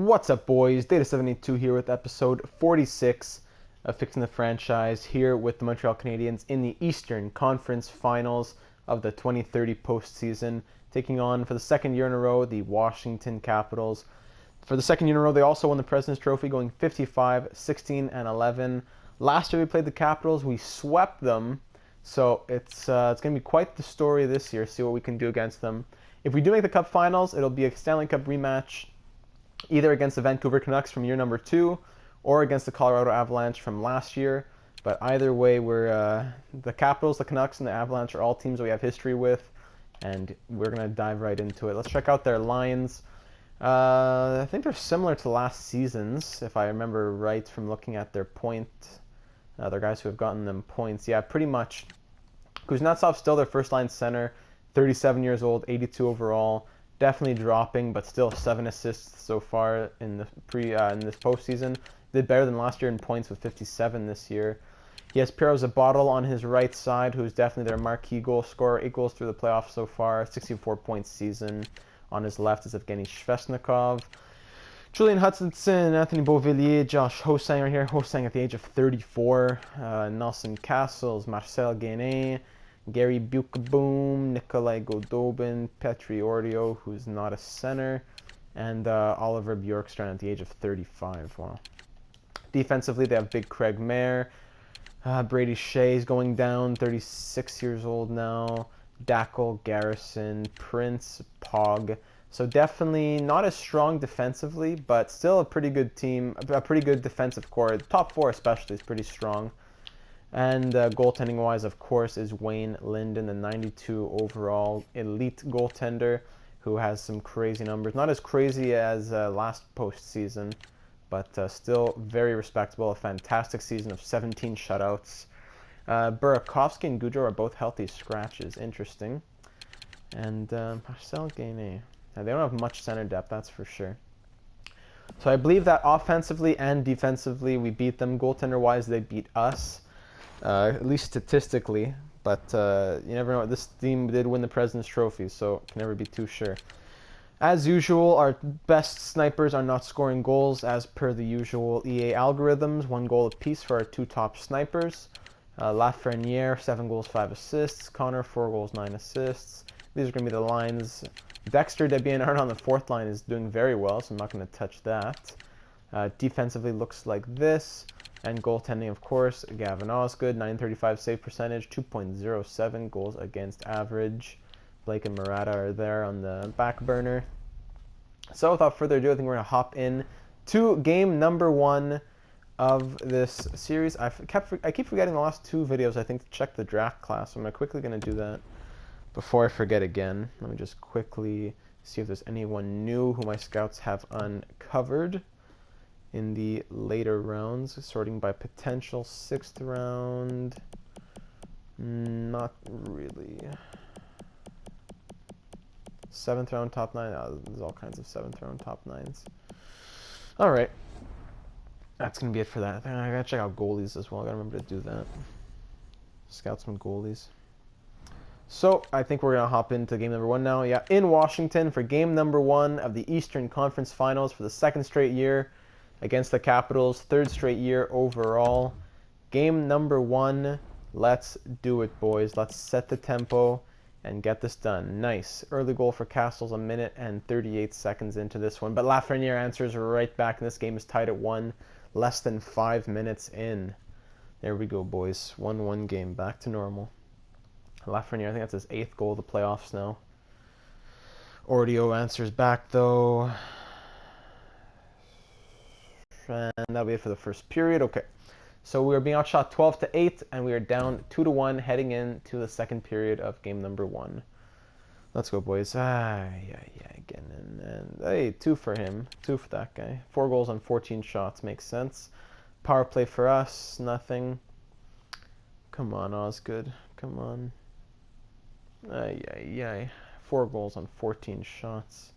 What's up, boys? Data782 here with episode 46 of Fixing the Franchise, here with the Montreal Canadiens in the Eastern Conference Finals of the 2030 postseason, taking on, for the second year in a row, the Washington Capitals. For the second year in a row, they also won the President's Trophy, going 55, 16, and 11. Last year we played the Capitals, we swept them, so it's going to be quite the story this year, see what we can do against them. If we do make the Cup Finals, it'll be a Stanley Cup rematch, either against the Vancouver Canucks from year number 2 or against the Colorado Avalanche from last year. But either way, we're the Capitals, the Canucks, and the Avalanche are all teams that we have history with, and we're going to dive right into it. Let's check out their lines. I think they're similar to last season's, if I remember right from looking at their their guys who have gotten them points. Yeah, pretty much. Kuznetsov's still their first-line center, 37 years old, 82 overall. Definitely dropping, but still 7 assists so far in the in this postseason. Did better than last year in points with 57 this year. He has Pierre Zabotal on his right side, who's definitely their marquee goal scorer. 8 goals through the playoffs so far, 64-point season. On his left is Evgeny Svechnikov. Julian Hutchinson, Anthony Beauvillier, Josh Ho-Sang are here. Ho-Sang at the age of 34. Nelson Castles, Marcel Guénin, Gary Buchboom, Nikolai Godobin, Petri Ordio, who's not a center, and Oliver Bjorkstrand at the age of 35. Wow. Defensively, they have Big Craig Mayer, Brady Shea's going down, 36 years old now, Dackel, Garrison, Prince, Pog. So definitely not as strong defensively, but still a pretty good team, a pretty good defensive core. The top 4 especially is pretty strong. And goaltending-wise, of course, is Wayne Linden, the 92 overall elite goaltender, who has some crazy numbers. Not as crazy as last postseason, but still very respectable. A fantastic season of 17 shutouts. Burakovsky and Goudreau are both healthy scratches. Interesting. And Marcel Guénin. Now, they don't have much center depth, that's for sure. So I believe that offensively and defensively we beat them. Goaltender-wise, they beat us. At least statistically, but you never know. This team did win the President's Trophy, so can never be too sure. As usual, our best snipers are not scoring goals as per the usual EA algorithms. 1 goal apiece for our 2 top snipers. Lafreniere, 7 goals, 5 assists. Connor, 4 goals, 9 assists. These are going to be the lines. Dexter Debianart on the 4th line is doing very well, so I'm not going to touch that. Defensively looks like this. And goaltending, of course, Gavin Osgood, 935 save percentage, 2.07 goals against average. Blake and Murata are there on the back burner. So without further ado, I think we're going to hop in to game number 1 of this series. I keep forgetting the last 2 videos, I think, to check the draft class. So I'm quickly going to do that before I forget again. Let me just quickly see if there's anyone new who my scouts have uncovered in the later rounds, sorting by potential 6th round. Not really. 7th round top 9. Oh, there's all kinds of 7th round top 9s. All right, that's gonna be it for that. I gotta check out goalies as well. I gotta remember to do that. Scout some goalies. So I think we're gonna hop into game number 1 now. Yeah, in Washington for game number 1 of the Eastern Conference Finals for the 2nd straight year against the Capitals, 3rd straight year overall. Game number 1. Let's do it, boys. Let's set the tempo and get this done. Nice. Early goal for Castles, 1 minute and 38 seconds into this one. But Lafreniere answers right back, and this game is tied at 1, less than 5 minutes in. There we go, boys. 1-1 game. Back to normal. Lafreniere, I think that's his 8th goal of the playoffs now. Ordio answers back, though. And that'll be it for the first period. Okay, so we are being outshot 12-8, and we are down 2-1 heading into the 2nd period of game number 1. Let's go, boys. Again, and hey, 2 for him, 2 for that guy. 4 goals on 14 shots makes sense. Power play for us, nothing. Come on, Osgood, come on. 4 goals on 14 shots.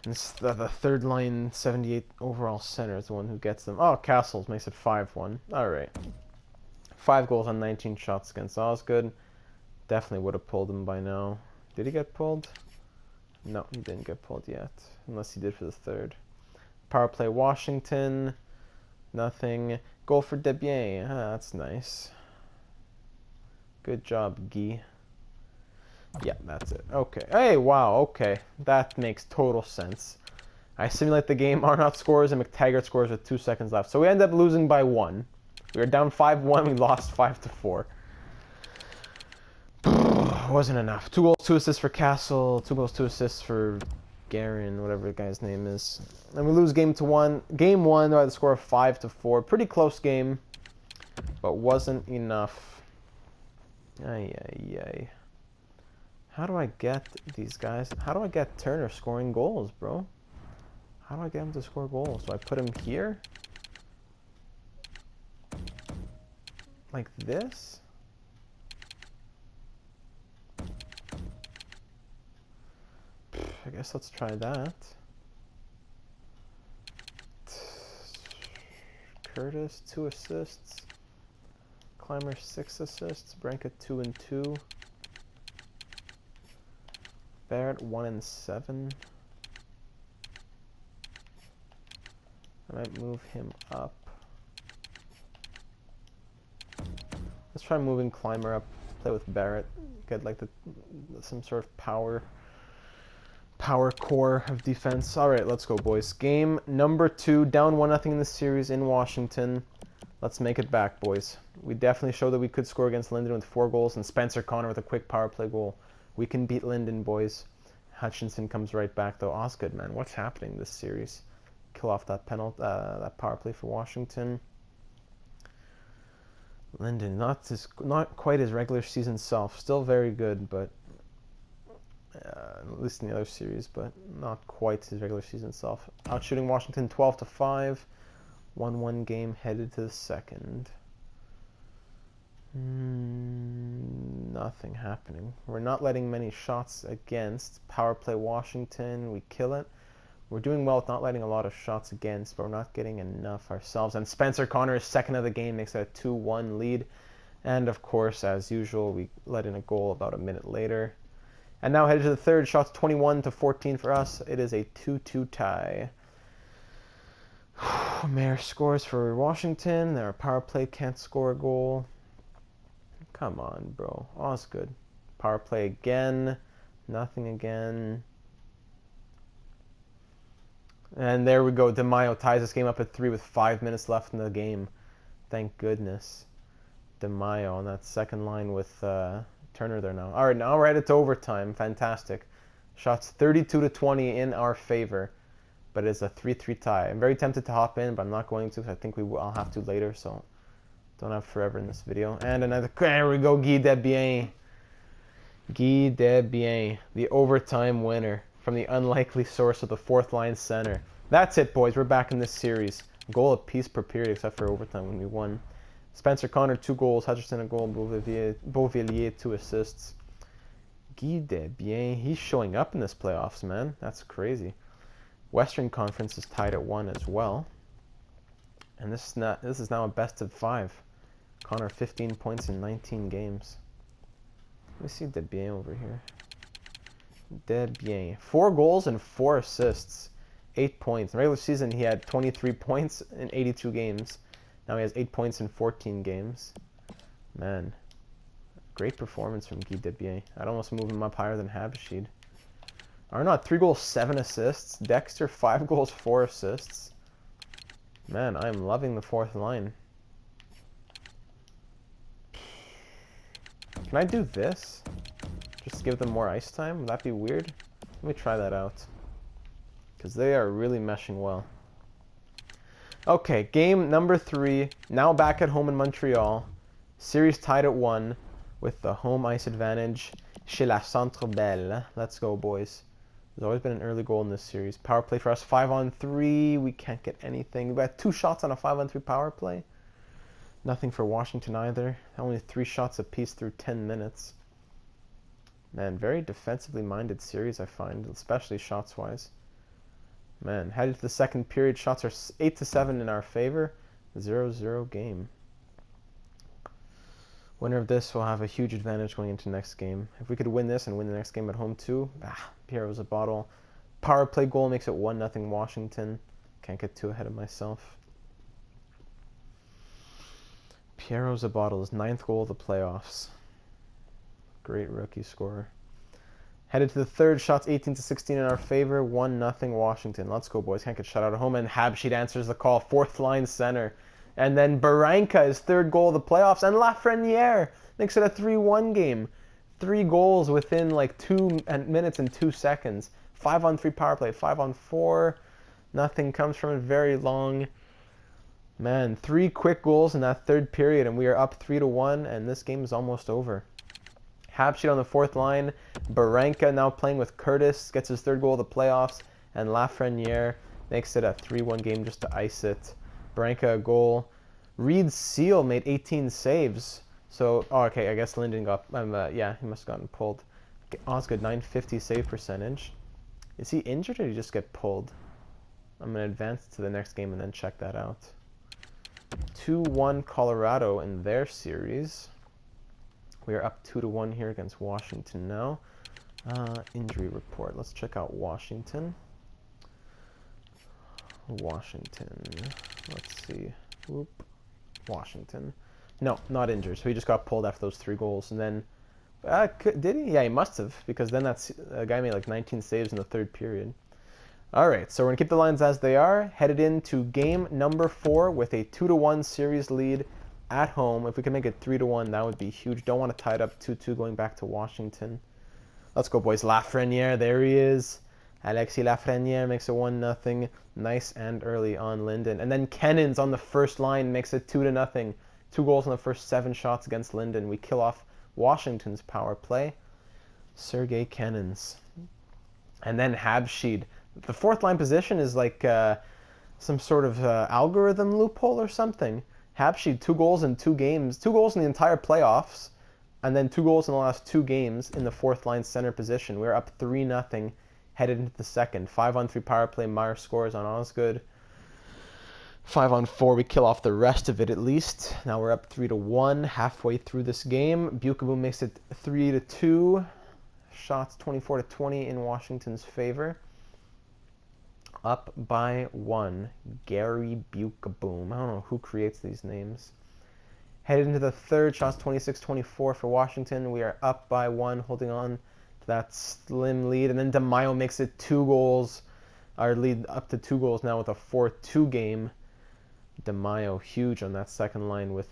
And it's the 3rd line, 78 overall center is the one who gets them. Oh, Castles makes it 5-1. All right. 5 goals on 19 shots against Osgood. Definitely would have pulled him by now. Did he get pulled? No, he didn't get pulled yet, unless he did for the 3rd. power play Washington. Nothing. Goal for Debian. That's nice. Good job, Guy. Yeah, that's it. Okay. Hey, wow, okay. That makes total sense. I simulate the game. Arnott scores and McTaggart scores with 2 seconds left. So we end up losing by 1. We were down 5-1. We lost 5-4. Wasn't enough. 2 goals, 2 assists for Castle. 2 goals, 2 assists for Guerin, whatever the guy's name is. And we lose game 1 by the score of 5-4. Pretty close game, but wasn't enough. Ay, ay, ay. How do I get these guys? How do I get Turner scoring goals, bro? How do I get him to score goals? Do I put him here? Like this? I guess let's try that. Curtis, 2 assists. Clymer, 6 assists. Branca, 2 and 2. Barrett, 1 and 7. I might move him up. Let's try moving Clymer up. Play with Barrett. Get like some sort of power core of defense. All right, let's go, boys. Game number 2, down 1-0 in the series in Washington. Let's make it back, boys. We definitely showed that we could score against Linden with 4 goals and Spencer Connor with a quick power play goal. We can beat Linden, boys. Hutchinson comes right back, though. Osgood, man, what's happening this series? Kill off that penalty, that power play for Washington. Linden, not quite his regular season self. Still very good, but at least in the other series, but not quite his regular season self. Outshooting Washington 12-5. 1-1 game headed to the second. Nothing happening. We're not letting many shots against. Power play Washington, we kill it. We're doing well with not letting a lot of shots against, but we're not getting enough ourselves. And Spencer Connor is second of the game, makes it a 2-1 lead. And of course, as usual, we let in a goal about a minute later. And now headed to the third, shots 21-14 for us. It is a 2-2 tie. Mayer scores for Washington. Their power play can't score a goal. Come on, bro. Osgood. Power play again. Nothing again. And there we go. DeMaio ties this game up at 3 with 5 minutes left in the game. Thank goodness. DeMaio on that second line with Turner there now. All right, now we're headed to overtime. Fantastic. Shots 32-20 in our favor. But it's a 3-3 tie. I'm very tempted to hop in, but I'm not going to because I think I'll have to later, so don't have forever in this video. And another, there we go, Guy Desbiens. Guy Desbiens, the overtime winner from the unlikely source of the fourth line center. That's it, boys. We're back in this series. Goal apiece per period, except for overtime when we won. Spencer Connor, 2 goals. Hutchinson, a goal. Beauvillier, 2 assists. Guy Desbiens, he's showing up in this playoffs, man. That's crazy. Western Conference is tied at 1 as well. And this is now a best of 5. Connor 15 points in 19 games. Let me see Desbiens over here. Desbiens, 4 goals and 4 assists. 8 points. In the regular season he had 23 points in 82 games. Now he has 8 points in 14 games. Man. Great performance from Guy Desbiens. I'd almost move him up higher than Habashid. Arnott, 3 goals, 7 assists. Dexter, 5 goals, 4 assists. Man, I'm loving the fourth line. Can I do this? Just give them more ice time? Would that be weird? Let me try that out. Because they are really meshing well. Okay, game number 3. Now back at home in Montreal. Series tied at 1 with the home ice advantage chez la Centre Belle. Let's go, boys. There's always been an early goal in this series. Power play for us, 5-on-3. We can't get anything. We've got 2 shots on a 5-on-3 power play. Nothing for Washington either. Only 3 shots apiece through 10 minutes. Man, very defensively minded series, I find, especially shots-wise. Man, headed to the second period, shots are 8-7 in our favor. 0-0 game. Winner of this will have a huge advantage going into next game. If we could win this and win the next game at home too, Pierre was a bottle. Power play goal makes it 1-0 Washington. Can't get too ahead of myself. Piero Zabottle's 9th goal of the playoffs. Great rookie scorer. Headed to the third, shots 18-16 in our favor, 1-0 Washington. Let's go, boys. Can't get shut out at home. And Habsheed answers the call, 4th line center. And then Barranca, his 3rd goal of the playoffs. And Lafreniere makes it a 3-1 game. 3 goals within like 2 minutes and 2 seconds. 5-on-3 power play, 5-on-4. Nothing comes from it very long. Man, 3 quick goals in that 3rd period, and we are up 3-1, and this game is almost over. Habsheed on the 4th line. Barranca now playing with Curtis, gets his 3rd goal of the playoffs, and Lafreniere makes it a 3-1 game just to ice it. Barranca a goal. Reed Seal made 18 saves. So, oh, okay, I guess Linden got, yeah, he must have gotten pulled. Osgood, 950 save percentage. Is he injured or did he just get pulled? I'm going to advance to the next game and then check that out. 2-1 Colorado in their series. We are up 2-1 here against Washington now. Injury report. Let's check out Washington. Washington. Let's see. Whoop. Washington. No, not injured. So he just got pulled after those 3 goals. And then, did he? Yeah, he must have, because then that's a guy made like 19 saves in the 3rd period. All right, so we're going to keep the lines as they are. Headed into game number 4 with a 2-1 series lead at home. If we can make it 3-1, that would be huge. Don't want to tie it up 2-2 going back to Washington. Let's go, boys. Lafreniere, there he is. Alexis Lafreniere makes it 1-0. Nice and early on Linden. And then Kennins on the first line makes it 2-0. 2 goals in the first 7 shots against Linden. We kill off Washington's power play. Sergei Kennins. And then Habsheed. The 4th line position is like some sort of algorithm loophole or something. Habsheed, 2 goals in 2 games. 2 goals in the entire playoffs. And then 2 goals in the last 2 games in the 4th line center position. We're up 3-0 headed into the 2nd. 5-on-3 power play. Meyer scores on Osgood. 5-on-4. We kill off the rest of it at least. Now we're up 3-1 halfway through this game. Bukabu makes it 3-2. Shots 24-20 in Washington's favor. Up by 1. Gary Bukaboom. I don't know who creates these names. Headed into the 3rd, shots 26-24 for Washington. We are up by 1, holding on to that slim lead. And then DeMaio makes it 2 goals. Our lead up to 2 goals now with a 4-2 game. DeMaio huge on that 2nd line with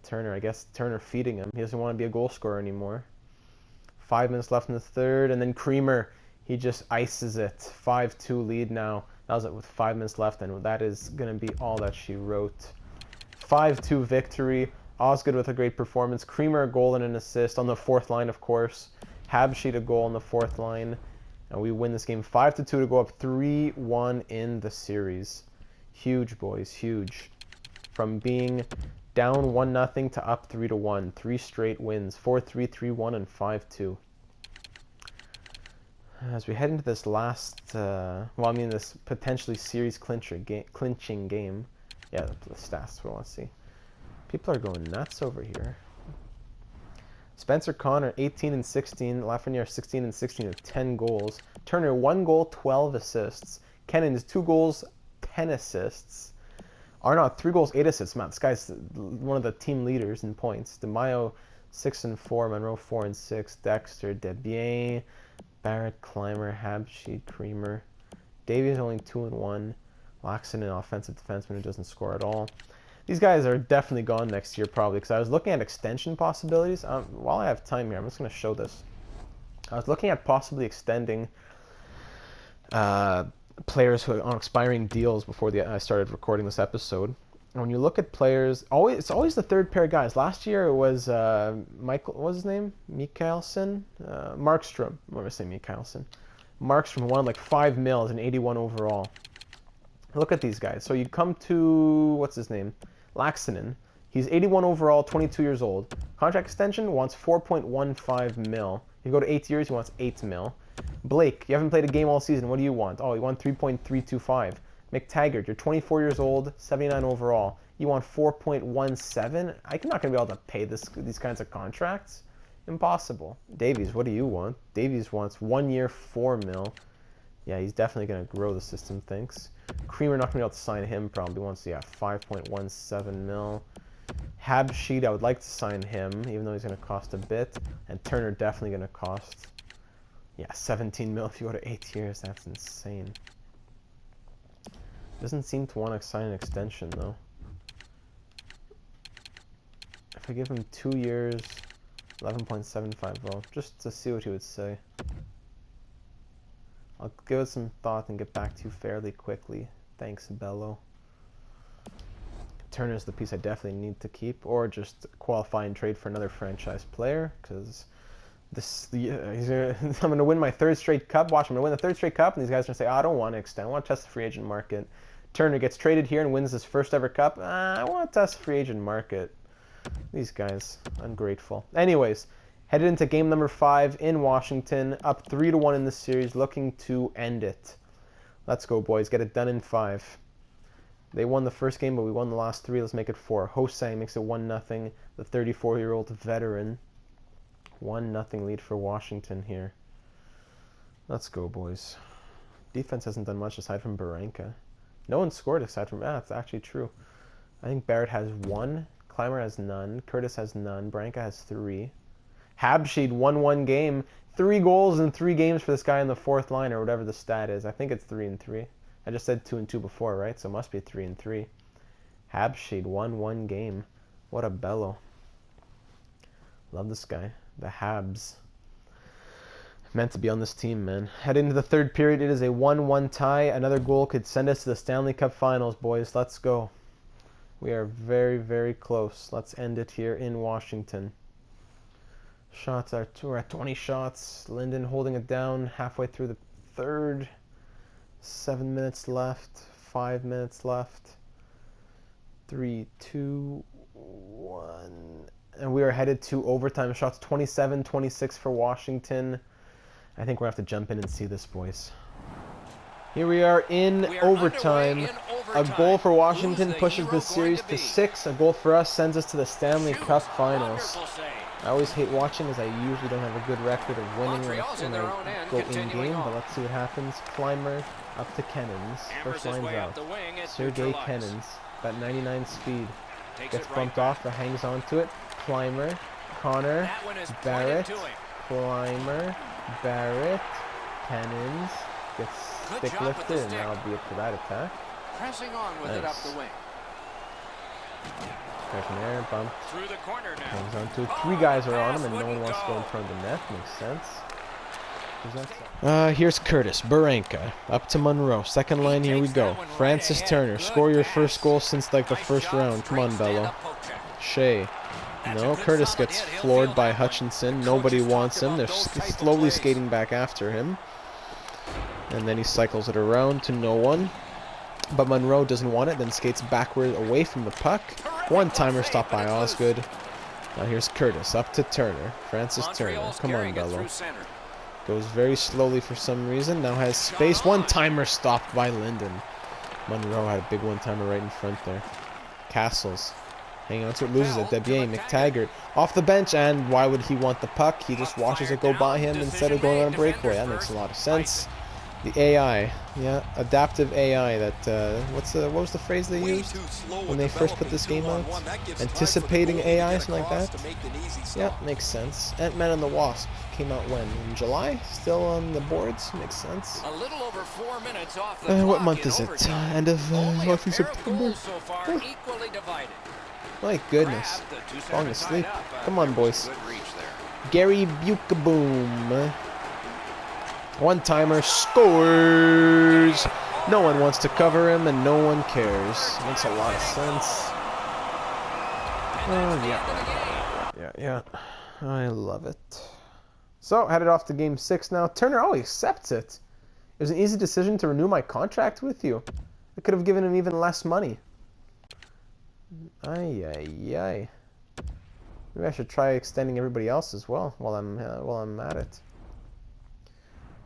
Turner. I guess Turner feeding him. He doesn't want to be a goal scorer anymore. 5 minutes left in the 3rd. And then Creamer, he just ices it. 5-2 lead now. That was it with 5 minutes left, and that is going to be all that she wrote. 5-2 victory. Osgood with a great performance. Creamer a goal and an assist on the 4th line, of course. Habsheed a goal on the 4th line. And we win this game 5-2 to go up 3-1 in the series. Huge, boys, huge. From being down 1-0 to up 3-1. 3 straight wins. 4-3, 3-1, and 5-2. As we head into this last, this potentially series clinching game. Yeah, the stats we want to see. People are going nuts over here. Spencer Connor, 18-16. Lafreniere, 16-16 with 10 goals. Turner, 1 goal, 12 assists. Kennins, 2 goals, 10 assists. Arnott, 3 goals, 8 assists. Man, this guy's one of the team leaders in points. DeMaio, 6-4. Monroe, 4-6. Dexter, Debian, Barrett, Clymer, Habsheed, Creamer. Davies only 2-1. Laxton, an offensive defenseman who doesn't score at all. These guys are definitely gone next year probably, because I was looking at extension possibilities. While I have time here, I'm just going to show this. I was looking at possibly extending players who are on expiring deals before I started recording this episode. And when you look at players, it's always the 3rd pair guys. Last year it was Michael, what was his name? Mikkelsen? Markstrom. What am I saying? Mikkelsen. Markstrom won like 5 mils and 81 overall. Look at these guys. So you come to, what's his name? Laxinen. He's 81 overall, 22 years old. Contract extension wants 4.15 mil. You go to 8 years, he wants 8 mil. Blake, you haven't played a game all season. What do you want? Oh, you want 3.325. McTaggart, you're 24 years old, 79 overall. You want 4.17? I'm not going to be able to pay these kinds of contracts. Impossible. Davies, what do you want? Davies wants 1 year, 4 mil. Yeah, he's definitely going to grow, the system thinks. Creamer not going to be able to sign him probably once, yeah, 5.17 mil. Habsheed, I would like to sign him, even though he's going to cost a bit. And Turner definitely going to cost, yeah, 17 mil if you go to 8 years. That's insane. Doesn't seem to want to sign an extension, though. If I give him 2 years, 11.75 mil, just to see what he would say. I'll give it some thought and get back to you fairly quickly. Thanks, Bello. Turner's the piece I definitely need to keep, or just qualify and trade for another franchise player, because I'm going to win my 3rd straight cup. Watch, I'm going to win the 3rd straight cup, and these guys are going to say, oh, I don't want to extend. I want to test the free agent market. Turner gets traded here and wins his 1st ever cup. I want to test the free agent market. These guys, ungrateful. Anyways, headed into game number 5 in Washington, up 3-1 in the series, looking to end it. Let's go, boys. Get it done in 5. They won the first game, but we won the last 3. Let's make it 4. Hosang makes it 1-0. The 34-year-old veteran. 1-0 lead for Washington here. Let's go, boys. Defense hasn't done much aside from Baranka. No one scored aside from... that's actually true. I think Barrett has 1. Clymer has none. Curtis has none. Baranka has 3. Habsheed 1-1 game. 3 goals in 3 games for this guy in the 4th line, or whatever the stat is. I think it's 3-3. I just said 2-2 before, right? So it must be 3-3. Habsheed 1-1 game. What a bellow. Love this guy. The Habs. Meant to be on this team, man. Head into the 3rd period. It is a 1-1 tie. Another goal could send us to the Stanley Cup Finals, boys. Let's go. We are very, very close. Let's end it here in Washington. Shots are... We're at 20 shots. Linden holding it down halfway through the 3rd. 7 minutes left. 5 minutes left. 3, 2, 1. And we are headed to overtime. Shots 27-26 for Washington. I think we're going to have to jump in and see this, boys. Here we are in overtime. A goal for Washington pushes the series to 6. A goal for us sends us to the Stanley Cup Finals. I always hate watching as I usually don't have a good record of winning when I go in-game, but let's see what happens. Clymer up to Kennens. First line's out. Sergei Kennens, about 99 speed. Gets bumped off, but hangs on to it. Clymer, Connor, Barrett, Clymer, Barrett, Kennens. Gets stick lifted, and that'll be it for that attack. Pressing on with it up the wing. From there, bumped. Hangs on to it. 3 guys are on him, and no one wants to go in front of the net. Makes sense. Here's Curtis, Baranka, up to Monroe. Second line, here we go. Francis Turner, score your first goal since like the 1st round. Come on, Bello. Shea. No, Curtis gets floored by Hutchinson. Nobody wants him. They're slowly skating back after him. And then he cycles it around to no one. But Monroe doesn't want it, then skates backward away from the puck. One-timer stopped by Osgood. Now here's Curtis, up to Turner. Francis Turner. Come on, Bello. Goes very slowly for some reason. Now has space. One-timer stopped by Linden. Monroe had a big one-timer right in front there. Castles. Hanging on to it, loses it. Debier, McTaggart. Off the bench, and why would he want the puck? He just watches it go by him instead of going on a breakaway. That makes a lot of sense. The AI, yeah, adaptive AI. That what was the phrase they used when they first put this game out? Anticipating AI, something like that. Yeah, makes sense. Ant-Man and the Wasp came out when? In July? Still on the boards? Makes sense. A little over 4 minutes off the what clock month in is it? overtime. End of roughly September. So far, equally divided. My goodness, falling asleep. Come on, boys. Gary Bukaboom. One-timer scores! No one wants to cover him, and no one cares. Makes a lot of sense. Yeah. I love it. So, headed off to Game 6 now. Turner, he accepts it. It was an easy decision to renew my contract with you. I could have given him even less money. Ay. Maybe I should try extending everybody else as well while I'm at it.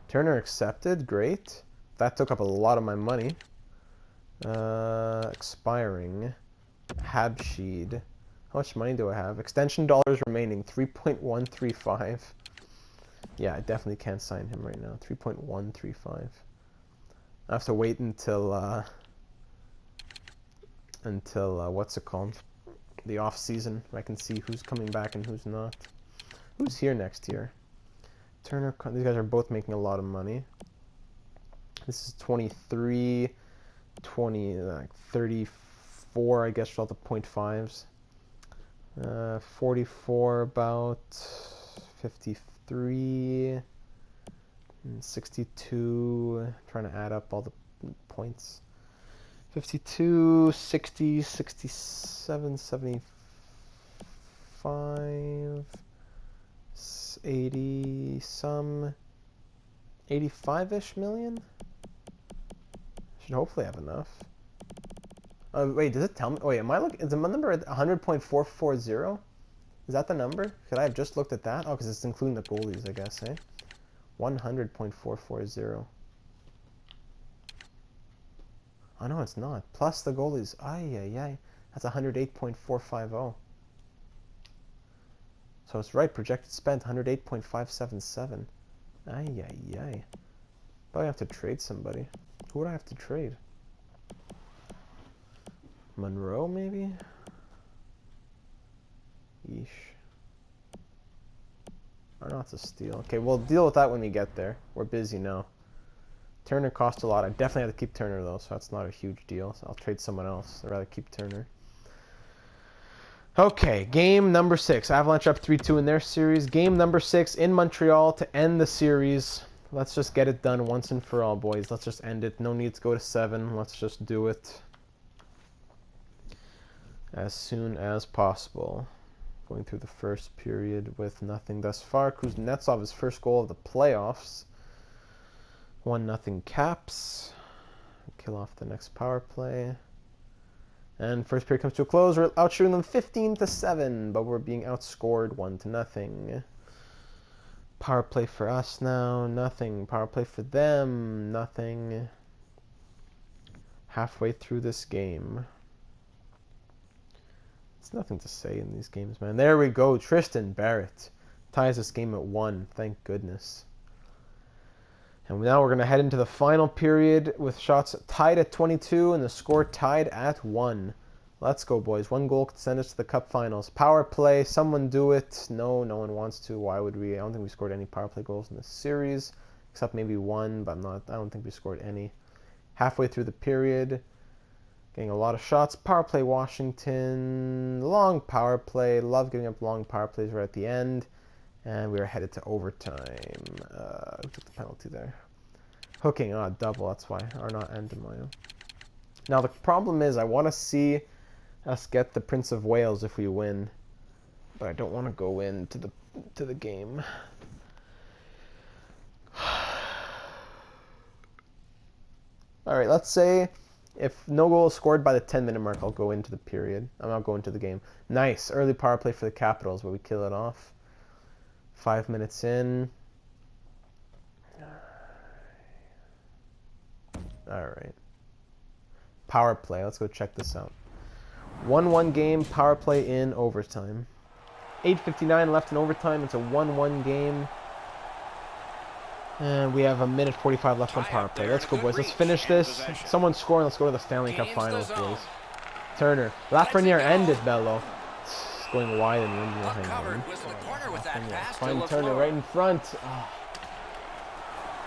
Turner accepted. Great. That took up a lot of my money. Expiring. Habsheed. How much money do I have? Extension dollars remaining. 3.135. Yeah, I definitely can't sign him right now. 3.135. I have to wait until what's it called? The off season. I can see who's coming back and who's not. Who's here next year? Turner. These guys are both making a lot of money. This is 23, 20, like 34, I guess, for all the .5s. 44 about 53. 62, trying to add up all the points. 52, 60, 67, 75, 80 some, 85-ish million? Should hopefully have enough. Wait, does it tell me? Oh, wait, am I looking? Is the number at 100.440? Is that the number? Could I have just looked at that? Oh, because it's including the goalies, I guess, eh? 100.440. Oh no, it's not. Plus the goalies. Ay. That's 108.450. So it's right. Projected spent 108.577. Ay. But I have to trade somebody. Who would I have to trade? Monroe, maybe? Yeesh. Or not to steal. Okay, we'll deal with that when we get there. We're busy now. Turner cost a lot. I definitely have to keep Turner, though, so that's not a huge deal. So I'll trade someone else. I'd rather keep Turner. Okay, game number 6. Avalanche up 3-2 in their series. Game number 6 in Montreal to end the series. Let's just get it done once and for all, boys. Let's just end it. No need to go to 7. Let's just do it as soon as possible. Going through the first period with nothing thus far. Kuznetsov, his first goal of the playoffs. 1-0 Caps. Kill off the next power play. And first period comes to a close. We're outshooting them 15-7, but we're being outscored 1-0. Power play for us now, nothing. Power play for them, nothing. Halfway through this game. It's nothing to say in these games, man. There we go. Tristan Barrett ties this game at 1. Thank goodness. And now we're going to head into the final period with shots tied at 22 and the score tied at 1. Let's go, boys. 1 goal could send us to the Cup Finals. Power play. Someone do it. No one wants to. Why would we? I don't think we scored any power play goals in this series, except maybe 1, but I don't think we scored any. Halfway through the period. Getting a lot of shots. Power play Washington. Long power play. Love giving up long power plays right at the end. And we are headed to overtime. Who took the penalty there? Hooking. Double. That's why. Arnott and DeMaio. Now the problem is I want to see us get the Prince of Wales if we win. But I don't want to go into the game. Alright, let's say if no goal is scored by the 10-minute mark, I'll go into the period. I'm not going to the game. Nice. Early power play for the Capitals, but we kill it off. 5 minutes in. Alright. Power play. Let's go check this out. 1-1 game. Power play in overtime. 8:59 left in overtime. It's a 1-1 game. And we have 1:45 left on power play. Let's go, boys. Let's finish this. Someone scoring. Let's go to the Stanley Cup Finals, boys. Turner. Lafreniere ended Bello. It's going wide and Lindy will hang on. Find Turner right in front. Oh.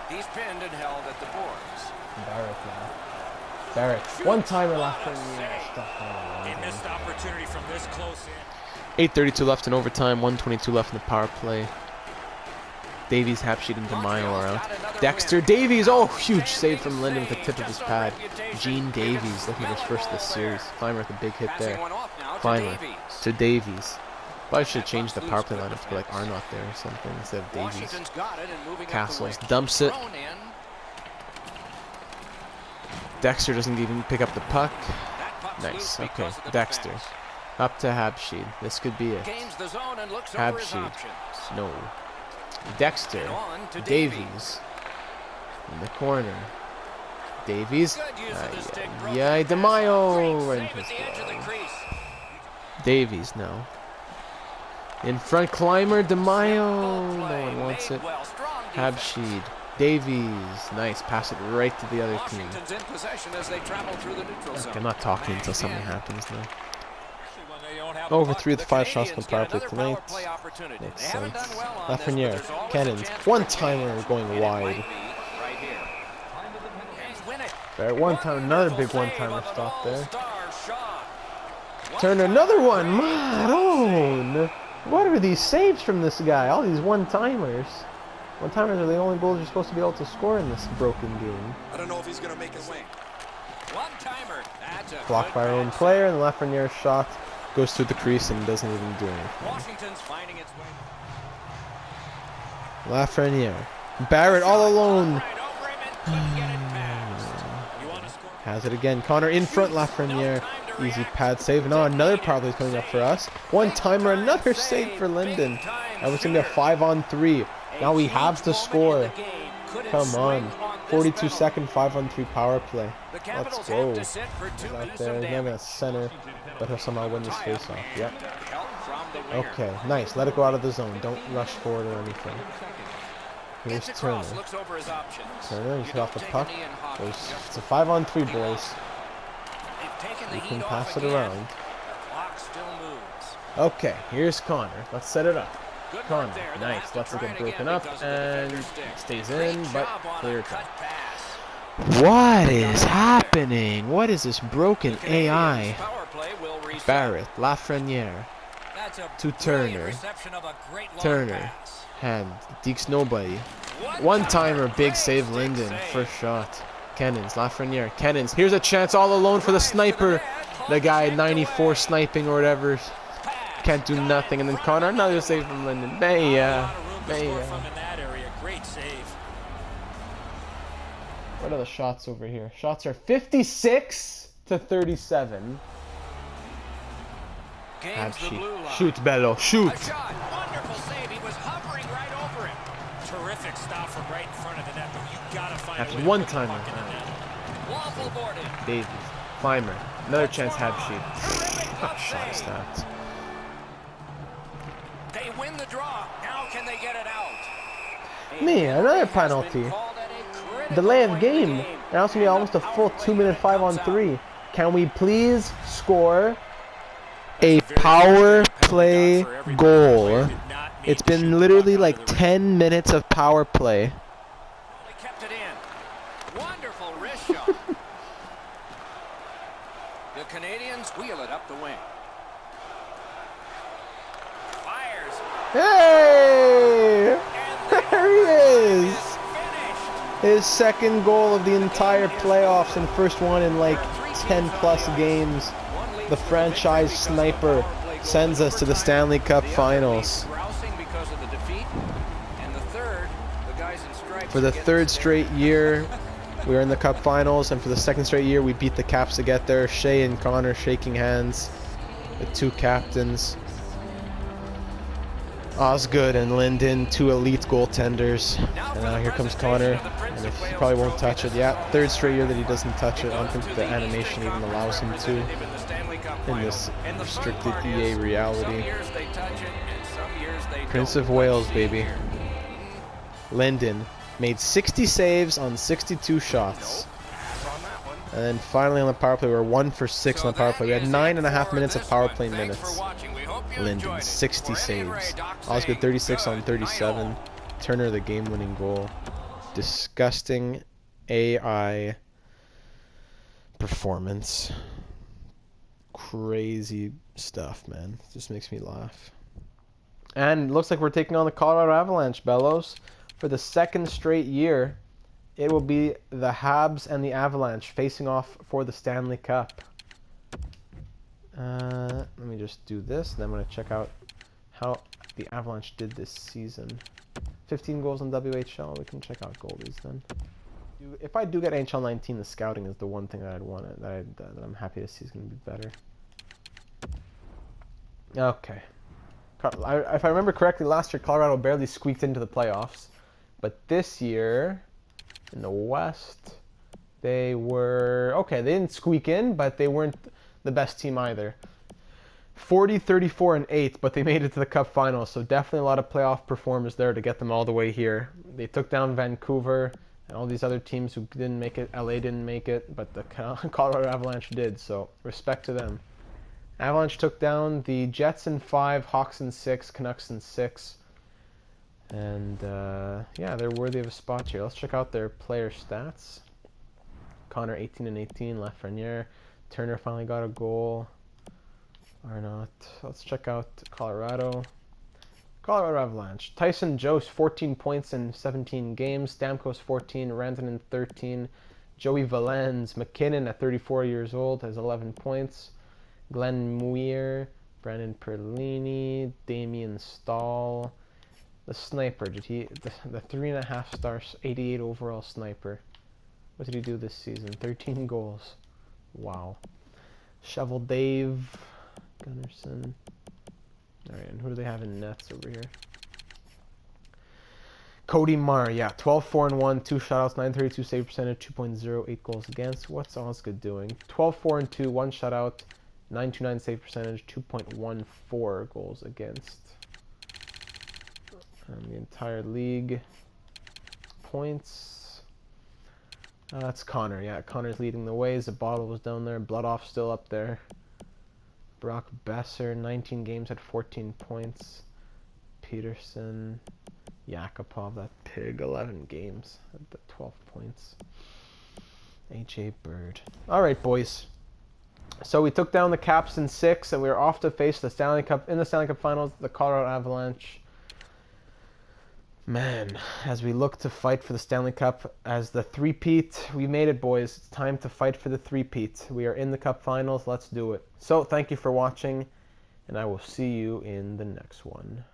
He's pinned and held at the boards. Barrett now. Barrett. One-timer Lafreniere. A missed opportunity from this close in. 8:32 left in overtime. 1:22 left in the power play. Davies, Hapsheet, and DeMaio are out. Dexter Davies! Oh, huge save from Linden with the tip of his pad. Gene Davies looking for his first this series. Clymer with a big hit there. Clymer to Davies. Probably should change the power play lineup to be like Arnott there or something instead of Davies. Castles dumps it. Dexter doesn't even pick up the puck. Nice. Okay, Dexter. Up to Habsheed. This could be it. Habsheed. No. Dexter. Davies. In the corner. Davies. Yeah, DeMaio. Right into his glove. Davies now. In front, Clymer, DeMaio. No one wants it. Habsheed. Davies. Nice. Pass it right to the other team. Washington's in possession as they travel through the neutral zone. Okay, I'm not talking until something happens now. Especially when they don't have the Over puck. 3 of the 5 shots on Canadiens the power get play another tonight. power play opportunity. Makes They haven't sense. done well on this, but Lafreniere, there's always a Cannons. chance for One-timer advantage, going and it wide. might be right here. He's win it. There, one-time, another big Wonderful one-timer save of stop an there. all-star shot. Turner, another one. Maroon. What are these saves from this guy? All these one-timers. One-timers are the only goals you're supposed to be able to score in this broken game. I don't know if he's going to make a swing. One-timer. That's a Blocked by our own player, and Lafreniere's shot goes through the crease and doesn't even do anything. Washington's finding its way. Lafreniere. Barrett all alone. Right over him and couldn't get it past. You want to score? Has it again. Connor in front. Lafreniere. Easy pad save. Now another power play coming up for us. One-timer. Another save for Linden. That was going to be a 5-on-3. Now we have to score. Come on. 42-second 5-on-3 power play. Let's go. He's out there. He's not going to center, but he'll somehow win this face-off. Yep. Okay, nice. Let it go out of the zone. Don't rush forward or anything. Here's Turner. Turner, he's hit off the puck. It's a 5-on-3, boys. We can pass it around. Okay, here's Connor. Let's set it up. Connor, nice. Lets it get broken up and stays in, but clear cut. What is happening? What is this broken AI? Barrett, Lafreniere, to Turner. Turner, hand, dekes nobody. One-timer, big save Linden, first shot. Cannons, Lafreniere, Cannons. Here's a chance all alone for the sniper. The guy 94 sniping or whatever. Can't do nothing. And then Connor, another save from Linden. Baya. Great save. What are the shots over here? Shots are 56 to 37. Have sheet. Shoot, Bello. Shoot. Wonderful save. He was hovering right over him. Terrific stop from right in front of the net, but you gotta find That's a way to one put the timer. puck in the net. Waffle boarded. Davies. Climber. Another chance, have sheet. Shot is that. They win the draw. Now can they get it out? Man, another penalty. Delay of game. And also be almost a full 2-minute 5-on-3. Can we please score a power play goal? It's been literally like 10 minutes of power play. They kept it in. Wonderful wrist shot. The Canadiens wheel it up the wing. Fires. Hey! There he is! His second goal of the entire playoffs and first one in like 10 plus games. The franchise sniper sends us to the Stanley Cup Finals. For the third straight year, we were in the Cup Finals, and for the second straight year, we beat the Caps to get there. Shea and Connor shaking hands, the two captains. Osgood and Linden, two elite goaltenders. And now here comes Connor, and if he probably won't touch it. Yeah, third straight year that he doesn't touch it. I don't think the animation even allows him to in this restricted EA reality. Prince of Wales, baby. Linden made 60 saves on 62 shots. And then finally on the power play, we were 1 for 6 on the power play. We had 9.5 minutes of power play minutes. Linden, 60 saves. Osgood, 36 on 37. Turner, the game-winning goal. Disgusting AI performance. Crazy stuff, man. Just makes me laugh. And it looks like we're taking on the Colorado Avalanche, Bellows. For the second straight year, it will be the Habs and the Avalanche facing off for the Stanley Cup. Let me just do this, and then I'm going to check out how the Avalanche did this season. 15 goals in WHL. We can check out goalies then. If I do get NHL 19, the scouting is the one thing that I'd want that I'm happy to see is going to be better. Okay. If I remember correctly, last year Colorado barely squeaked into the playoffs, but this year in the West they were okay. They didn't squeak in, but they weren't the best team either. 40, 34, and 8, but they made it to the Cup Finals, so definitely a lot of playoff performers there to get them all the way here. They took down Vancouver and all these other teams who didn't make it. LA didn't make it, but the Colorado Avalanche did, so respect to them. Avalanche took down the Jets in 5, Hawks in 6, Canucks in 6. And, yeah, they're worthy of a spot here. Let's check out their player stats. Connor, 18 and 18, Lafreniere. Turner finally got a goal. Or not. Let's check out Colorado. Colorado Avalanche. Tyson Jost, 14 points in 17 games. Stamkos, 14. Rantanen, 13. Joey Valens. McKinnon, at 34 years old, has 11 points. Glenn Muir. Brandon Perlini. Damian Stahl. The sniper. The 3.5 star, 88 overall sniper. What did he do this season? 13 goals. Wow. Shovel Dave. Gunnarsson. Alright, and who do they have in nets over here? Cody Marr, yeah, 12-4-1, 2 shutouts, 932 save percentage, 2.08 goals against. What's Osgood doing? 12-4-2, 1 shutout, 929 save percentage, 2.14 goals against. And the entire league points. That's Connor, yeah, Connor's leading the way. Zabotle was down there, Bloodoff still up there. Brock Besser, 19 games at 14 points. Peterson, Yakupov, that pig, 11 games at the 12 points. H.A. Bird. All right, boys. So we took down the Caps in 6, and we were off to face the Stanley Cup Finals, the Colorado Avalanche. Man, as we look to fight for the Stanley Cup as the three-peat, we made it, boys. It's time to fight for the three-peat. We are in the Cup Finals. Let's do it. So, thank you for watching, and I will see you in the next one.